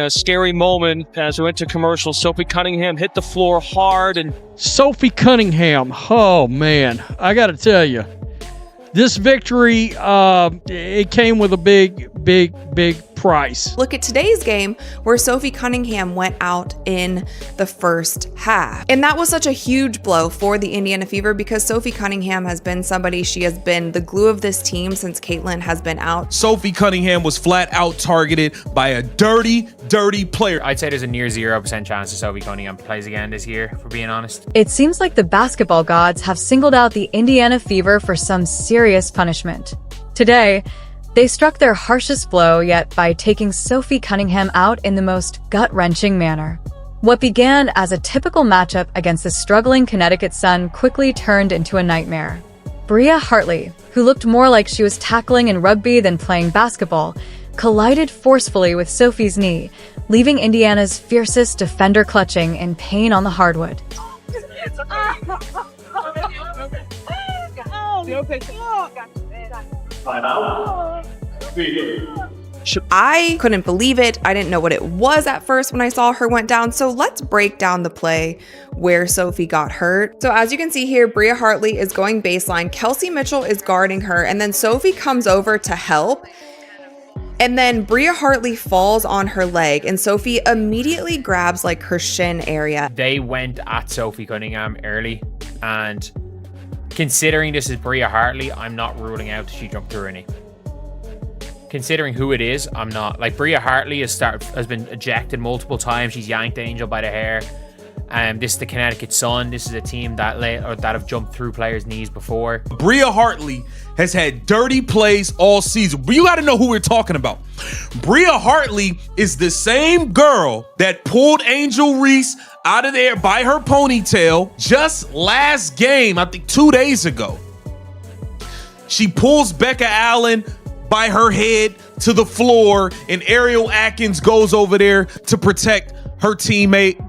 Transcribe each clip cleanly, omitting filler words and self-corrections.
Scary moment as we went to commercial. Sophie Cunningham hit the floor hard, and Sophie Cunningham, oh man, I got to tell you, this victory, it came with a big price. Look at today's game where Sophie Cunningham went out in the first half. And that was such a huge blow for the Indiana Fever because Sophie Cunningham has been somebody, she has been the glue of this team since Caitlin has been out. Sophie Cunningham was flat out targeted by a dirty player. I'd say there's a near 0% chance that Sophie Cunningham plays again this year, if we're being honest. It seems like the basketball gods have singled out the Indiana Fever for some serious punishment. Today, they struck their harshest blow yet by taking Sophie Cunningham out in the most gut-wrenching manner. What began as a typical matchup against the struggling Connecticut Sun quickly turned into a nightmare. Bria Hartley, who looked more like she was tackling in rugby than playing basketball, collided forcefully with Sophie's knee, leaving Indiana's fiercest defender clutching in pain on the hardwood. I couldn't believe it. I didn't know what it was at first when I saw her went down. So let's break down the play where Sophie got hurt. So as you can see here, Bria Hartley is going baseline. Kelsey Mitchell is guarding her, and then Sophie comes over to help. And then Bria Hartley falls on her leg, and Sophie immediately grabs like her shin area. They went at Sophie Cunningham early, and considering this is Bria Hartley, I'm not ruling out she jumped through her knee. Considering who it is, I'm not. Like, Bria Hartley has been ejected multiple times. She's yanked Angel by the hair. This is the Connecticut Sun. This is a team that have jumped through players' knees before. Bria Hartley has had dirty plays all season. But you got to know who we're talking about. Bria Hartley is the same girl that pulled Angel Reese out of there by her ponytail just last game, I think 2 days ago. She pulls Becca Allen by her head to the floor, and Ariel Atkins goes over there to protect her teammate.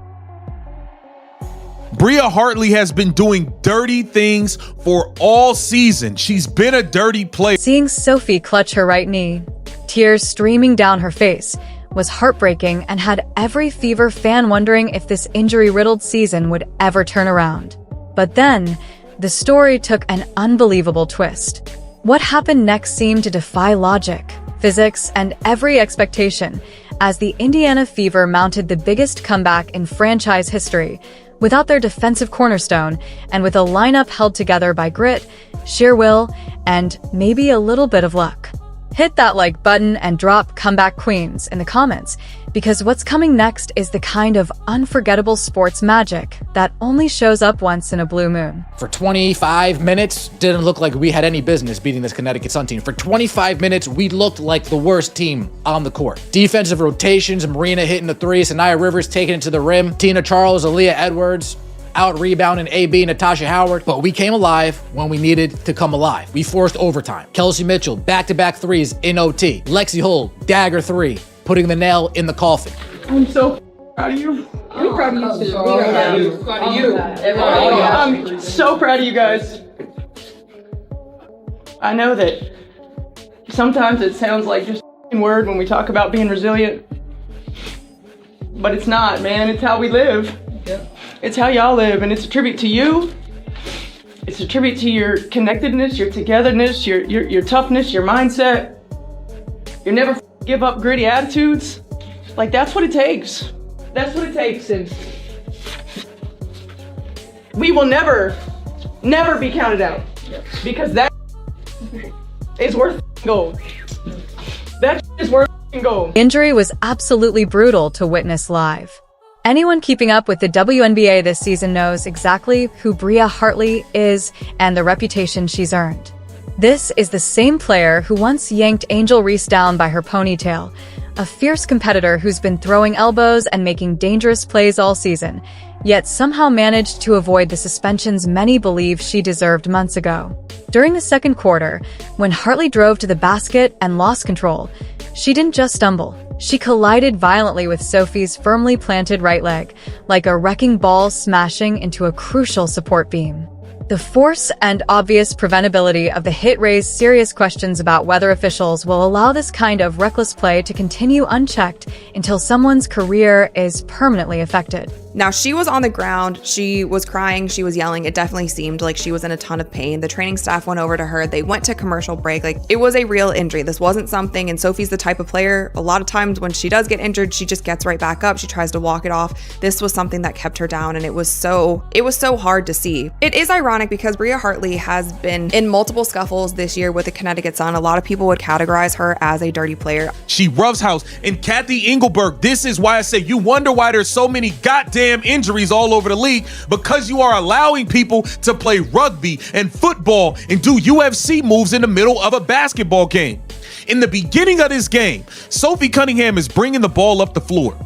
Bria Hartley has been doing dirty things for all season. She's been a dirty player. Seeing Sophie clutch her right knee, tears streaming down her face, was heartbreaking and had every Fever fan wondering if this injury-riddled season would ever turn around. But then, the story took an unbelievable twist. What happened next seemed to defy logic, physics, and every expectation as the Indiana Fever mounted the biggest comeback in franchise history, without their defensive cornerstone and with a lineup held together by grit, sheer will, and maybe a little bit of luck. Hit that like button and drop Comeback Queens in the comments, because what's coming next is the kind of unforgettable sports magic that only shows up once in a blue moon. For 25 minutes, didn't look like we had any business beating this Connecticut Sun team. For 25 minutes, we looked like the worst team on the court. Defensive rotations, Marina hitting the three, Sanaya Rivers taking it to the rim, Tina Charles, Aaliyah Edwards, out rebounding AB, Natasha Howard, but we came alive when we needed to come alive. We forced overtime. Kelsey Mitchell, back-to-back threes in OT. Lexi Hull, dagger three, putting the nail in the coffin. I'm so proud of you. I'm proud of you too. Proud of you. I'm so proud of you guys. I know that sometimes it sounds like just a word when we talk about being resilient, but it's not, man. It's how we live. Yep. It's how y'all live, and it's a tribute to you. It's a tribute to your connectedness, your togetherness, your toughness, your mindset. You never give up gritty attitudes. Like, that's what it takes. That's what it takes, and we will never be counted out, because that is worth gold. That is worth gold. Injury was absolutely brutal to witness live. Anyone keeping up with the WNBA this season knows exactly who Bria Hartley is and the reputation she's earned. This is the same player who once yanked Angel Reese down by her ponytail, a fierce competitor who's been throwing elbows and making dangerous plays all season, yet somehow managed to avoid the suspensions many believe she deserved months ago. During the second quarter, when Hartley drove to the basket and lost control, she didn't just stumble. She collided violently with Sophie's firmly planted right leg, like a wrecking ball smashing into a crucial support beam. The force and obvious preventability of the hit raise serious questions about whether officials will allow this kind of reckless play to continue unchecked until someone's career is permanently affected. Now, she was on the ground, she was crying, she was yelling. It definitely seemed like she was in a ton of pain. The training staff went over to her, they went to commercial break. Like, it was a real injury. This wasn't something, and Sophie's the type of player, a lot of times when she does get injured, she just gets right back up. She tries to walk it off. This was something that kept her down, and it was so hard to see. It is ironic because Bria Hartley has been in multiple scuffles this year with the Connecticut Sun. A lot of people would categorize her as a dirty player. She roughs house. And Kathy Engelberg, this is why I say you wonder why there's so many goddamn injuries all over the league, because you are allowing people to play rugby and football and do UFC moves in the middle of a basketball game. In the beginning of this game, Sophie Cunningham is bringing the ball up the floor.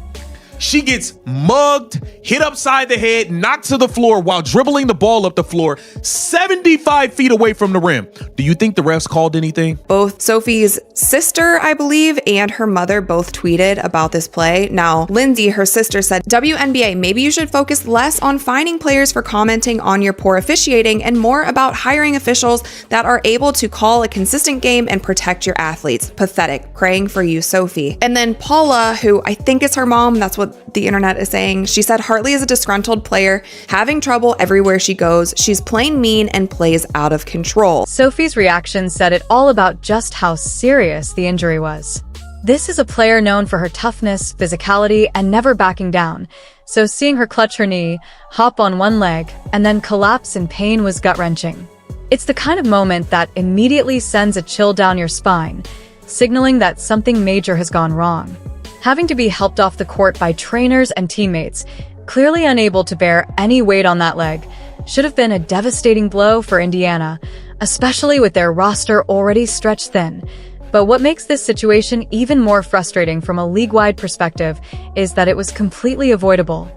She gets mugged, hit upside the head, knocked to the floor while dribbling the ball up the floor 75 feet away from the rim. Do you think the refs called anything? Both Sophie's sister, I believe, and her mother both tweeted about this play. Now, Lindsay, her sister, said, WNBA, maybe you should focus less on fining players for commenting on your poor officiating and more about hiring officials that are able to call a consistent game and protect your athletes. Pathetic. Praying for you, Sophie. And then Paula, who I think is her mom, that's what the internet is saying, she said Hartley is a disgruntled player, having trouble everywhere she goes. She's plain mean and plays out of control. Sophie's reaction said it all about just how serious the injury was. This is a player known for her toughness, physicality, and never backing down. So seeing her clutch her knee, hop on one leg, and then collapse in pain was gut-wrenching. It's the kind of moment that immediately sends a chill down your spine, signaling that something major has gone wrong. Having to be helped off the court by trainers and teammates, clearly unable to bear any weight on that leg, should have been a devastating blow for Indiana, especially with their roster already stretched thin. But what makes this situation even more frustrating from a league-wide perspective is that it was completely avoidable.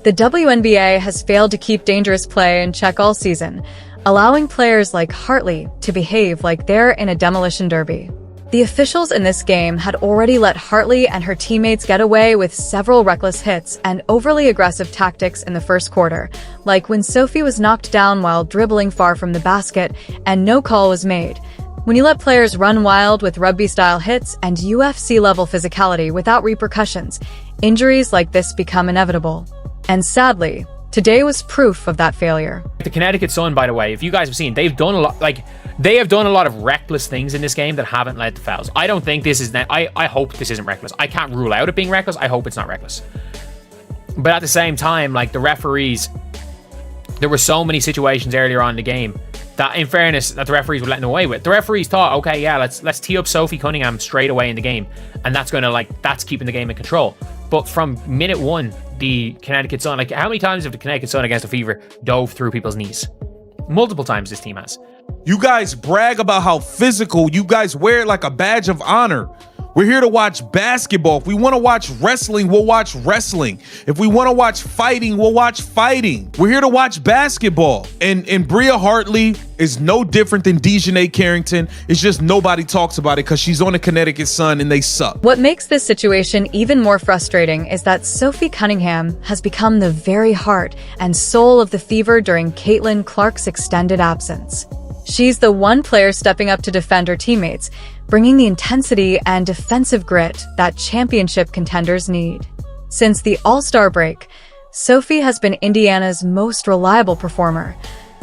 The WNBA has failed to keep dangerous play in check all season, allowing players like Hartley to behave like they're in a demolition derby. The officials in this game had already let Hartley and her teammates get away with several reckless hits and overly aggressive tactics in the first quarter, like when Sophie was knocked down while dribbling far from the basket and no call was made. When you let players run wild with rugby-style hits and UFC-level physicality without repercussions, injuries like this become inevitable. And sadly, today was proof of that failure. The Connecticut Sun, by the way, if you guys have seen, they've done a lot, they have done a lot of reckless things in this game that haven't led to fouls. I don't think this is, I hope this isn't reckless. I can't rule out it being reckless. I hope it's not reckless. But at the same time, like, the referees, there were so many situations earlier on in the game that, in fairness, that the referees were letting away with. The referees thought, okay, yeah, let's tee up Sophie Cunningham straight away in the game. And that's going to, that's keeping the game in control. But from minute one, the Connecticut Sun, how many times have the Connecticut Sun against the Fever dove through people's knees? Multiple times this team has. You guys brag about how physical. You guys wear it like a badge of honor. We're here to watch basketball. If we want to watch wrestling, we'll watch wrestling. If we want to watch fighting, we'll watch fighting. We're here to watch basketball. And Bria Hartley is no different than Dejanay Carrington. It's just nobody talks about it because she's on the Connecticut Sun and they suck. What makes this situation even more frustrating is that Sophie Cunningham has become the very heart and soul of the Fever during Caitlin Clark's extended absence. She's the one player stepping up to defend her teammates, bringing the intensity and defensive grit that championship contenders need. Since the All-Star break, Sophie has been Indiana's most reliable performer,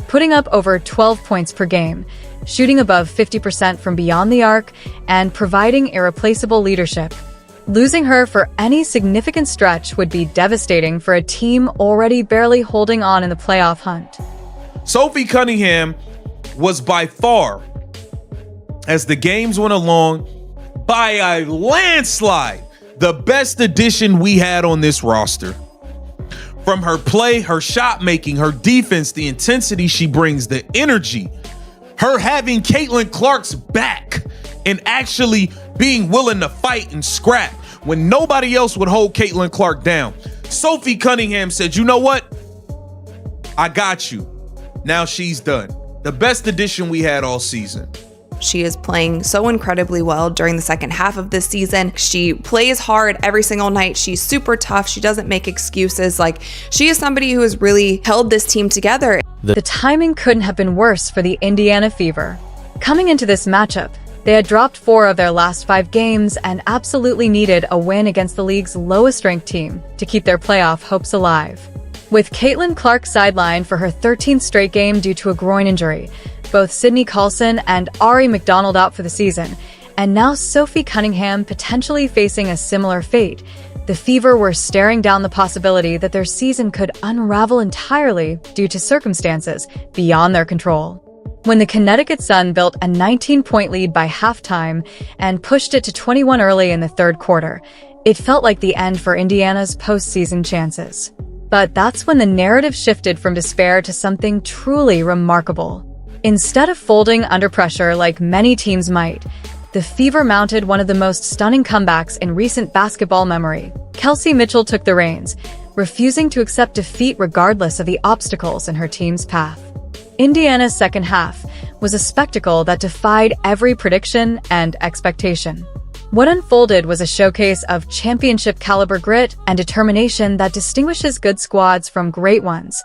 putting up over 12 points per game, shooting above 50% from beyond the arc, and providing irreplaceable leadership. Losing her for any significant stretch would be devastating for a team already barely holding on in the playoff hunt. Sophie Cunningham was by far, as the games went along, by a landslide, the best addition we had on this roster. From her play, her shot making, her defense, the intensity she brings, the energy, her having Caitlin Clark's back and actually being willing to fight and scrap when nobody else would hold Caitlin Clark down. Sophie Cunningham said, you know what? I got you. Now she's done. The best addition we had all season. She is playing so incredibly well during the second half of this season. She plays hard every single night. She's super tough. She doesn't make excuses. She is somebody who has really held this team together. The timing couldn't have been worse for the Indiana Fever. Coming into this matchup, they had dropped 4 of their last 5 games and absolutely needed a win against the league's lowest-ranked team to keep their playoff hopes alive. With Caitlin Clark sidelined for her 13th straight game due to a groin injury, both Sydney Carlson and Ari McDonald out for the season, and now Sophie Cunningham potentially facing a similar fate, the Fever were staring down the possibility that their season could unravel entirely due to circumstances beyond their control. When the Connecticut Sun built a 19-point lead by halftime and pushed it to 21 early in the third quarter, it felt like the end for Indiana's postseason chances. But that's when the narrative shifted from despair to something truly remarkable. Instead of folding under pressure like many teams might, the Fever mounted one of the most stunning comebacks in recent basketball memory. Kelsey Mitchell took the reins, refusing to accept defeat regardless of the obstacles in her team's path. Indiana's second half was a spectacle that defied every prediction and expectation. What unfolded was a showcase of championship-caliber grit and determination that distinguishes good squads from great ones.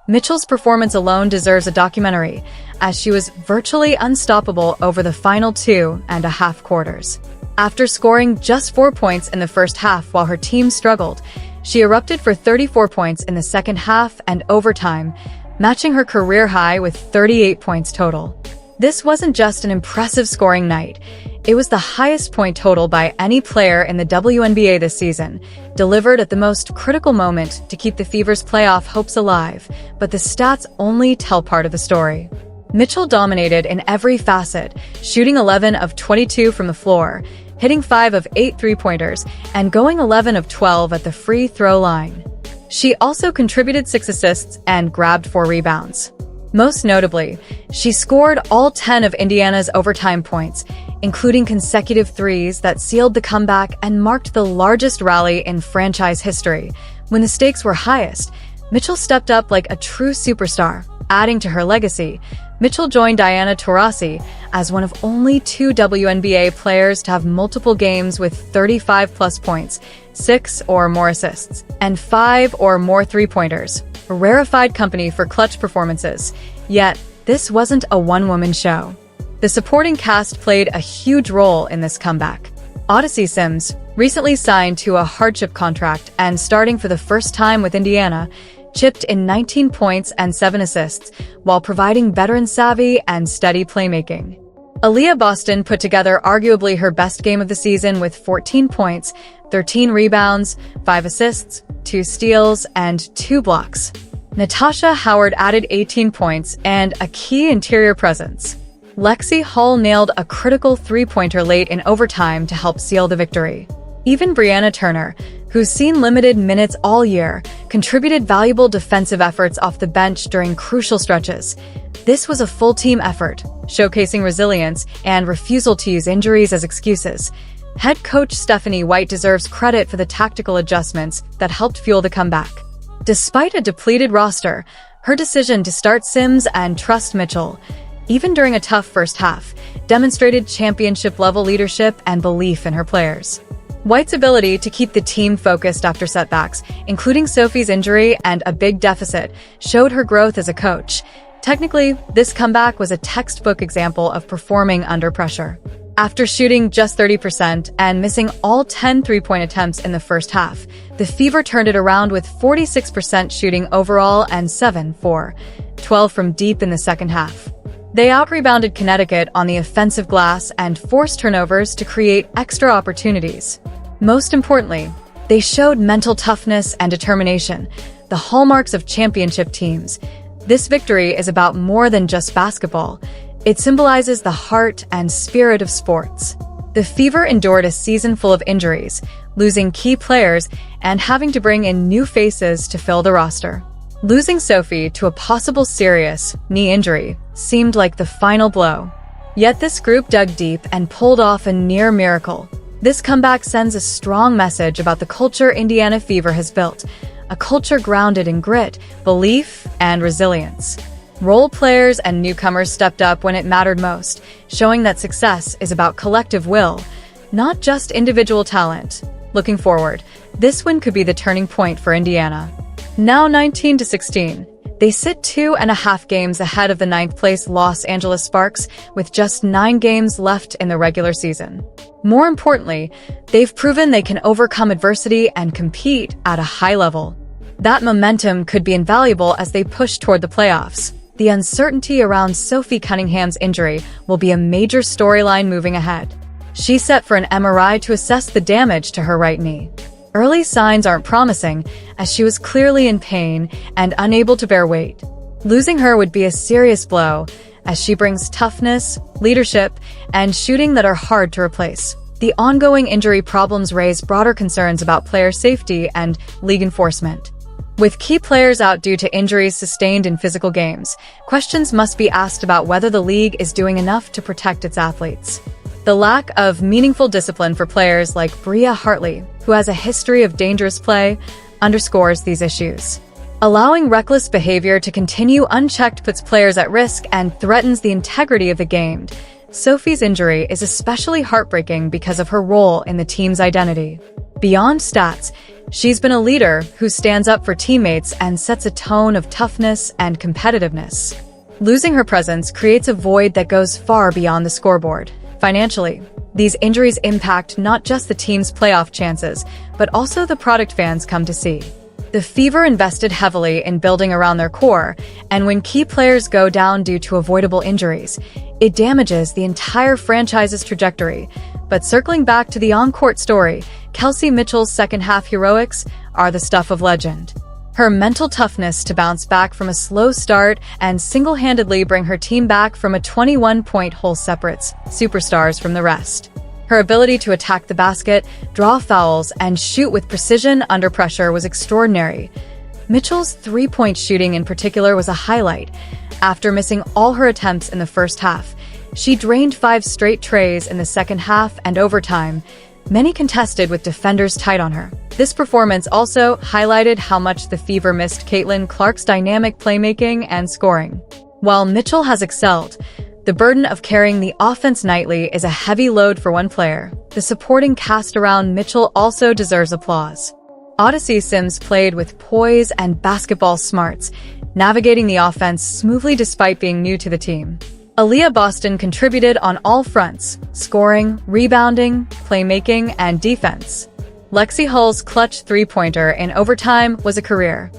Mitchell's performance alone deserves a documentary, as she was virtually unstoppable over the final 2.5 quarters. After scoring just 4 points in the first half while her team struggled, she erupted for 34 points in the second half and overtime, matching her career high with 38 points total. This wasn't just an impressive scoring night. It was the highest point total by any player in the WNBA this season, delivered at the most critical moment to keep the Fever's playoff hopes alive, but the stats only tell part of the story. Mitchell dominated in every facet, shooting 11 of 22 from the floor, hitting 5 of 8 three-pointers, and going 11 of 12 at the free throw line. She also contributed 6 assists and grabbed 4 rebounds. Most notably, she scored all 10 of Indiana's overtime points, including consecutive threes that sealed the comeback and marked the largest rally in franchise history. When the stakes were highest, Mitchell stepped up like a true superstar. Adding to her legacy, Mitchell joined Diana Taurasi as one of only 2 WNBA players to have multiple games with 35-plus points, 6 or more assists, and 5 or more three-pointers. A rarefied company for clutch performances. Yet, this wasn't a one-woman show. The supporting cast played a huge role in this comeback. Odyssey Sims, recently signed to a hardship contract and starting for the first time with Indiana, chipped in 19 points and 7 assists, while providing veteran savvy and steady playmaking. Aaliyah Boston put together arguably her best game of the season with 14 points, 13 rebounds, 5 assists, 2 steals, and 2 blocks. Natasha Howard added 18 points and a key interior presence. Lexi Hull nailed a critical three-pointer late in overtime to help seal the victory. Even Brianna Turner, who's seen limited minutes all year, contributed valuable defensive efforts off the bench during crucial stretches. This was a full-team effort, showcasing resilience and refusal to use injuries as excuses. Head coach Stephanie White deserves credit for the tactical adjustments that helped fuel the comeback. Despite a depleted roster, her decision to start Sims and trust Mitchell, even during a tough first half, demonstrated championship-level leadership and belief in her players. White's ability to keep the team focused after setbacks, including Sophie's injury and a big deficit, showed her growth as a coach. Technically, this comeback was a textbook example of performing under pressure. After shooting just 30% and missing all 10 three-point attempts in the first half, the Fever turned it around with 46% shooting overall and 7 for 12 from deep in the second half. They out-rebounded Connecticut on the offensive glass and forced turnovers to create extra opportunities. Most importantly, they showed mental toughness and determination, the hallmarks of championship teams. This victory is about more than just basketball. It symbolizes the heart and spirit of sports. The Fever endured a season full of injuries, losing key players and having to bring in new faces to fill the roster. Losing Sophie to a possible serious knee injury seemed like the final blow. Yet this group dug deep and pulled off a near miracle. This comeback sends a strong message about the culture Indiana Fever has built, a culture grounded in grit, belief, and resilience. Role players and newcomers stepped up when it mattered most, showing that success is about collective will, not just individual talent. Looking forward, this win could be the turning point for Indiana. Now 19-16, They sit 2.5 games ahead of the 9th place Los Angeles Sparks with just 9 games left in the regular season. More importantly, they've proven they can overcome adversity and compete at a high level. That momentum could be invaluable as they push toward the playoffs. The uncertainty around Sophie Cunningham's injury will be a major storyline moving ahead. She's set for an MRI to assess the damage to her right knee. Early signs aren't promising, as she was clearly in pain and unable to bear weight. Losing her would be a serious blow, as she brings toughness, leadership, and shooting that are hard to replace. The ongoing injury problems raise broader concerns about player safety and league enforcement. With key players out due to injuries sustained in physical games, questions must be asked about whether the league is doing enough to protect its athletes. The lack of meaningful discipline for players like Bria Hartley, who has a history of dangerous play, underscores these issues. Allowing reckless behavior to continue unchecked puts players at risk and threatens the integrity of the game. Sophie's injury is especially heartbreaking because of her role in the team's identity. Beyond stats, she's been a leader who stands up for teammates and sets a tone of toughness and competitiveness. Losing her presence creates a void that goes far beyond the scoreboard. Financially, these injuries impact not just the team's playoff chances, but also the product fans come to see. The Fever invested heavily in building around their core, and when key players go down due to avoidable injuries, it damages the entire franchise's trajectory. But circling back to the on-court story, Kelsey Mitchell's second-half heroics are the stuff of legend. Her mental toughness to bounce back from a slow start and single-handedly bring her team back from a 21-point hole separates superstars from the rest. Her ability to attack the basket, draw fouls, and shoot with precision under pressure was extraordinary. Mitchell's three-point shooting in particular was a highlight. After missing all her attempts in the first half, she drained 5 straight trays in the second half and overtime, many contested with defenders tight on her. This performance also highlighted how much the Fever missed Caitlin Clark's dynamic playmaking and scoring. While Mitchell has excelled, the burden of carrying the offense nightly is a heavy load for one player. The supporting cast around Mitchell also deserves applause. Odyssey Sims played with poise and basketball smarts, navigating the offense smoothly despite being new to the team. Aaliyah Boston contributed on all fronts: scoring, rebounding, playmaking, and defense. Lexi Hull's clutch three-pointer in overtime was a career.